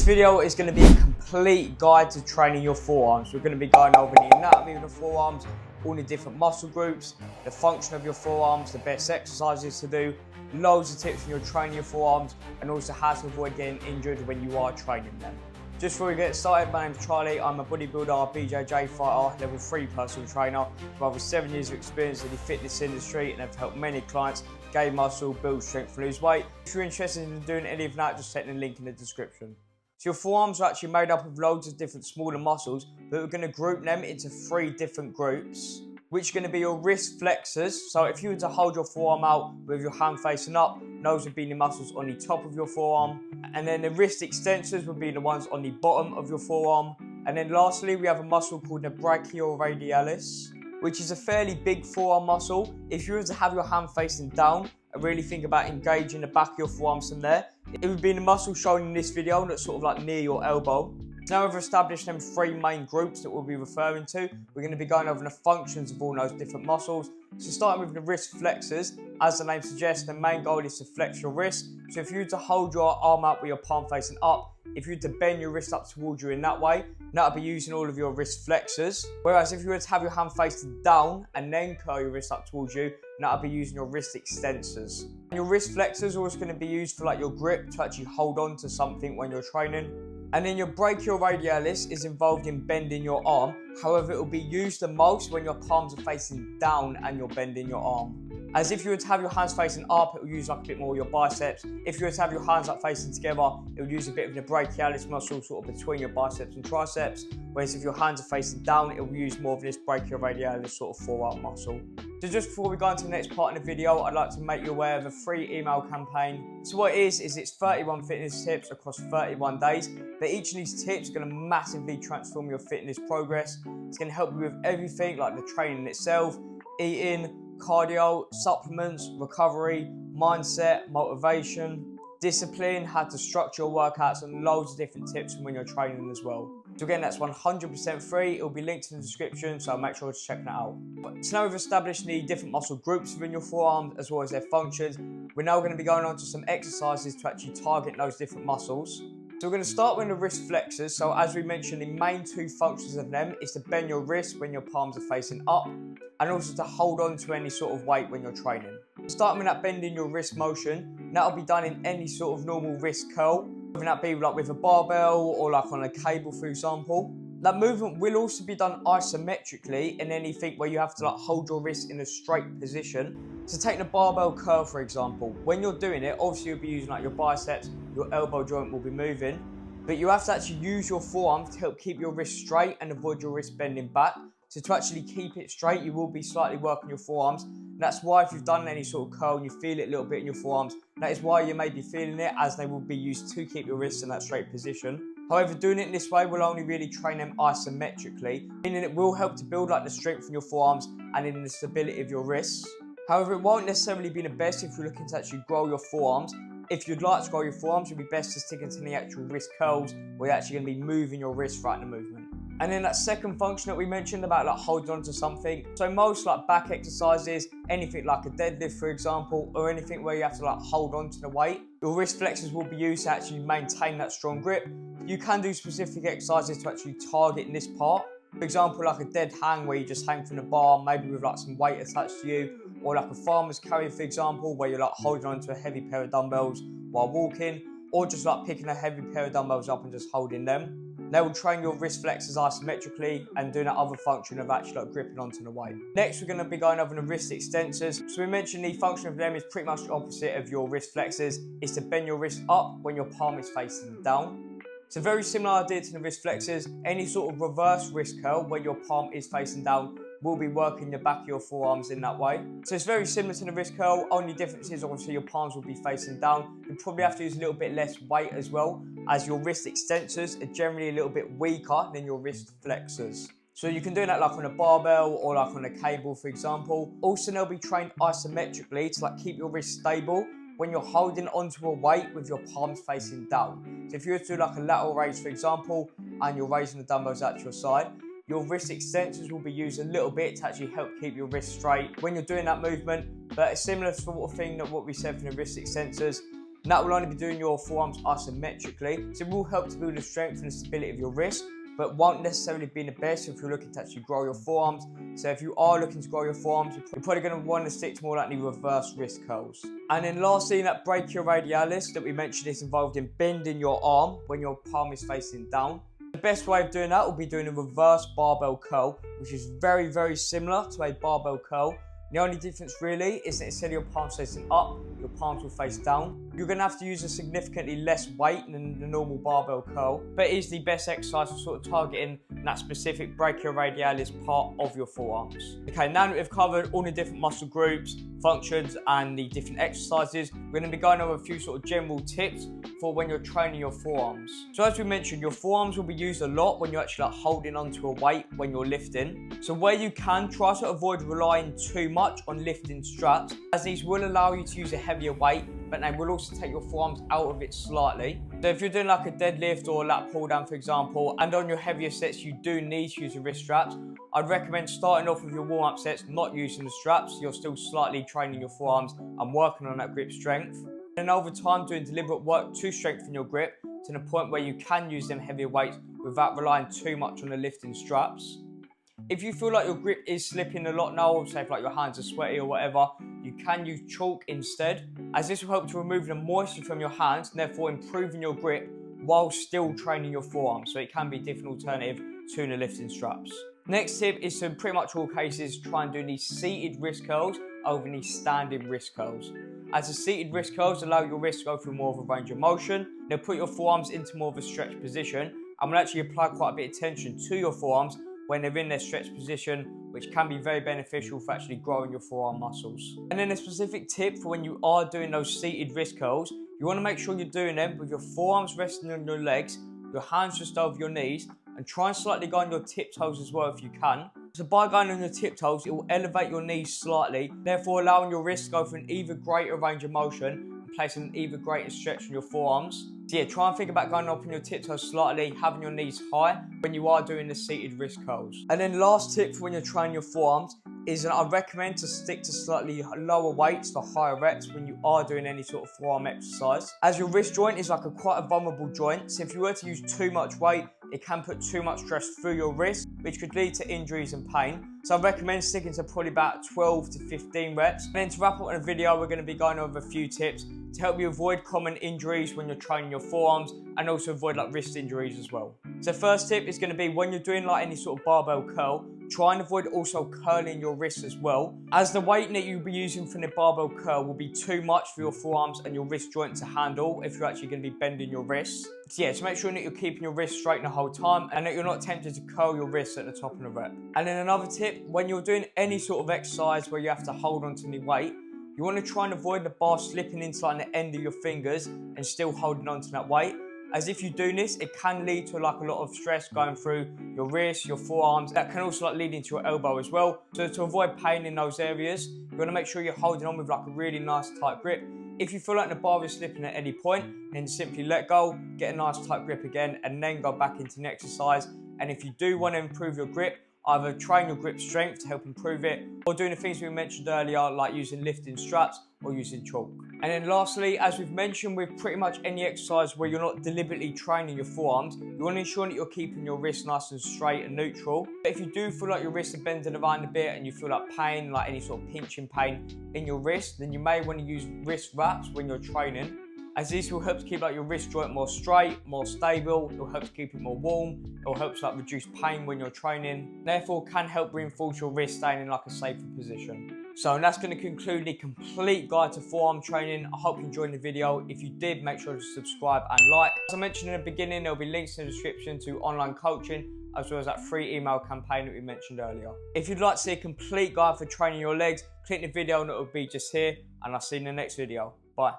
video is going to be a complete guide to training your forearms. We're going to be going over the anatomy of the forearms, all the different muscle groups, the function of your forearms, the best exercises to do, loads of tips when you're training your forearms, and also how to avoid getting injured when you are training them. Just before we get started, my name's Charlie. I'm a bodybuilder, BJJ fighter, level 3 personal trainer with over 7 years of experience in the fitness industry, and have helped many clients gain muscle, build strength, and lose weight. If you're interested in doing any of that, just check the link in the description. So your forearms are actually made up of loads of different smaller muscles, but we're going to group them into 3 different groups, which are going to be your wrist flexors. So if you were to hold your forearm out with your hand facing up, those would be the muscles on the top of your forearm. And then the wrist extensors would be the ones on the bottom of your forearm. And then lastly, we have a muscle called the Brachioradialis, which is a fairly big forearm muscle. If you were to have your hand facing down and really think about engaging the back of your forearms from there, it would be the muscle shown in this video that's sort of like near your elbow. Now we've established them 3 main groups that we'll be referring to. We're going to be going over the functions of all those different muscles. So starting with the wrist flexors, as the name suggests, the main goal is to flex your wrist. So if you were to hold your arm out with your palm facing up, if you were to bend your wrist up towards you in that way, that would be using all of your wrist flexors. Whereas if you were to have your hand facing down and then curl your wrist up towards you, that would be using your wrist extensors. And your wrist flexors are also going to be used for like your grip to actually hold on to something when you're training. And then your brachioradialis is involved in bending your arm. However, it will be used the most when your palms are facing down and you're bending your arm. As if you were to have your hands facing up, it will use like a bit more of your biceps. If you were to have your hands like facing together, it would use a bit of the brachialis muscle sort of between your biceps and triceps. Whereas if your hands are facing down, it will use more of this brachioradialis sort of forearm muscle. So just before we go into the next part of the video, I'd like to make you aware of a free email campaign. So what it is it's 31 fitness tips across 31 days. But each of these tips are going to massively transform your fitness progress. It's going to help you with everything like the training itself, eating, cardio, supplements, recovery, mindset, motivation, discipline, how to structure your workouts, and loads of different tips when you're training as well. So again, that's 100% free. It will be linked in the description, so make sure to check that out. So now we've established the different muscle groups within your forearms as well as their functions. We're now going to be going on to some exercises to actually target those different muscles. So we're going to start with the wrist flexors. So as we mentioned, the main 2 functions of them is to bend your wrist when your palms are facing up, and also to hold on to any sort of weight when you're training. Starting with that bending your wrist motion, that will be done in any sort of normal wrist curl, whether that be like with a barbell or like on a cable, for example. That movement will also be done isometrically in anything where you have to like hold your wrist in a straight position. So take the barbell curl, for example. When you're doing it, obviously you'll be using like your biceps, your elbow joint will be moving, but you have to actually use your forearms to help keep your wrist straight and avoid your wrist bending back. So to actually keep it straight, you will be slightly working your forearms. And that's why if you've done any sort of curl and you feel it a little bit in your forearms, that is why you may be feeling it, as they will be used to keep your wrists in that straight position. However, doing it in this way will only really train them isometrically, meaning it will help to build like the strength in your forearms and in the stability of your wrists. However, it won't necessarily be the best if you're looking to actually grow your forearms. If you'd like to grow your forearms, it would be best to stick into the actual wrist curls, where you're actually going to be moving your wrist throughout the movement. And then that second function that we mentioned about like holding on to something. So most like back exercises, anything like a deadlift, for example, or anything where you have to like hold on to the weight, your wrist flexors will be used to actually maintain that strong grip. You can do specific exercises to actually target in this part. For example, like a dead hang where you just hang from the bar, maybe with like some weight attached to you, or like a farmer's carry, for example, where you're like holding on to a heavy pair of dumbbells while walking, or just like picking a heavy pair of dumbbells up and just holding them. They will train your wrist flexors isometrically and do that other function of actually like gripping onto the weight. Next, we're going to be going over the wrist extensors. So we mentioned the function of them is pretty much the opposite of your wrist flexors. It's to bend your wrist up when your palm is facing down. It's a very similar idea to the wrist flexors. Any sort of reverse wrist curl where your palm is facing down will be working the back of your forearms in that way. So it's very similar to the wrist curl, only difference is obviously your palms will be facing down. You probably have to use a little bit less weight as well, as your wrist extensors are generally a little bit weaker than your wrist flexors. So you can do that like on a barbell or like on a cable, for example. Also, they'll be trained isometrically to like keep your wrist stable when you're holding onto a weight with your palms facing down. So if you were to do like a lateral raise, for example, and you're raising the dumbbells out to your side, your wrist extensors will be used a little bit to actually help keep your wrist straight when you're doing that movement. But a similar sort of thing that what we said for the wrist extensors, And that will only be doing your forearms asymmetrically. So it will help to build the strength and the stability of your wrist, but won't necessarily be the best if you're looking to actually grow your forearms. So if you are looking to grow your forearms, you're probably going to want to stick to more likely reverse wrist curls. And then lastly, that brachioradialis that we mentioned is involved in bending your arm when your palm is facing down. The best way of doing that will be doing a reverse barbell curl, which is very, very similar to a barbell curl. The only difference really is that instead of your palms facing up, your palms will face down. You're going to have to use a significantly less weight than the normal barbell curl, but it is the best exercise for sort of targeting that specific brachioradialis part of your forearms. Okay, now that we've covered all the different muscle groups, functions, and the different exercises, we're going to be going over a few sort of general tips for when you're training your forearms. So as we mentioned, your forearms will be used a lot when you're actually like holding onto a weight when you're lifting. So where you can, try to avoid relying too much on lifting straps, as these will allow you to use a heavier weight, but they will also take your forearms out of it slightly. So if you're doing like a deadlift or a lat pull down, for example, and on your heavier sets you do need to use the wrist straps, I'd recommend starting off with your warm-up sets not using the straps. You're still slightly training your forearms and working on that grip strength. And over time, doing deliberate work to strengthen your grip to the point where you can use them heavier weights without relying too much on the lifting straps. If you feel like your grip is slipping a lot now, say if like your hands are sweaty or whatever, you can use chalk instead, as this will help to remove the moisture from your hands and therefore improving your grip while still training your forearms. So it can be a different alternative to the lifting straps. Next tip is to, in pretty much all cases, try and do these seated wrist curls over these standing wrist curls. As the seated wrist curls allow your wrist to go through more of a range of motion, they'll put your forearms into more of a stretched position and will actually apply quite a bit of tension to your forearms when they're in their stretched position, which can be very beneficial for actually growing your forearm muscles. And then a specific tip for when you are doing those seated wrist curls, you want to make sure you're doing them with your forearms resting on your legs, your hands just over your knees, and try and slightly go on your tiptoes as well if you can. So by going on your tiptoes, it will elevate your knees slightly, therefore allowing your wrist to go for an even greater range of motion and placing an even greater stretch on your forearms. So yeah, try and think about going up on your tiptoes slightly, having your knees high when you are doing the seated wrist curls. And then last tip for when you're training your forearms is that I recommend to stick to slightly lower weights for higher reps when you are doing any sort of forearm exercise. As your wrist joint is like quite a vulnerable joint, so if you were to use too much weight, it can put too much stress through your wrist, which could lead to injuries and pain. So I recommend sticking to probably about 12 to 15 reps. And then to wrap up on the video, we're going to be going over a few tips to help you avoid common injuries when you're training your forearms and also avoid like wrist injuries as well. So first tip is going to be when you're doing like any sort of barbell curl, try and avoid also curling your wrists as well, as the weight that you'll be using from the barbell curl will be too much for your forearms and your wrist joint to handle if you're actually going to be bending your wrists. So yeah, to make sure that you're keeping your wrists straight the whole time and that you're not tempted to curl your wrists at the top of the rep. And then another tip, when you're doing any sort of exercise where you have to hold onto the weight, you want to try and avoid the bar slipping into like the end of your fingers and still holding onto that weight. As if you do this, it can lead to like a lot of stress going through your wrists, your forearms. That can also like lead into your elbow as well. So to avoid pain in those areas, you want to make sure you're holding on with like a really nice tight grip. If you feel like the bar is slipping at any point, then simply let go, get a nice tight grip again, and then go back into the exercise. And if you do want to improve your grip, either train your grip strength to help improve it, or doing the things we mentioned earlier, like using lifting straps or using chalk. And then lastly, as we've mentioned with pretty much any exercise where you're not deliberately training your forearms, you want to ensure that you're keeping your wrists nice and straight and neutral. But if you do feel like your wrists are bending around a bit and you feel like pain, like any sort of pinching pain in your wrist, then you may want to use wrist wraps when you're training, as this will help to keep like your wrist joint more straight, more stable. It will help to keep it more warm. It will help to like reduce pain when you're training. Therefore, can help reinforce your wrist staying in like a safer position. So that's going to conclude the complete guide to forearm training. I hope you enjoyed the video. If you did, make sure to subscribe and like. As I mentioned in the beginning, there'll be links in the description to online coaching, as well as that free email campaign that we mentioned earlier. If you'd like to see a complete guide for training your legs, click the video and it will be just here. And I'll see you in the next video. Bye.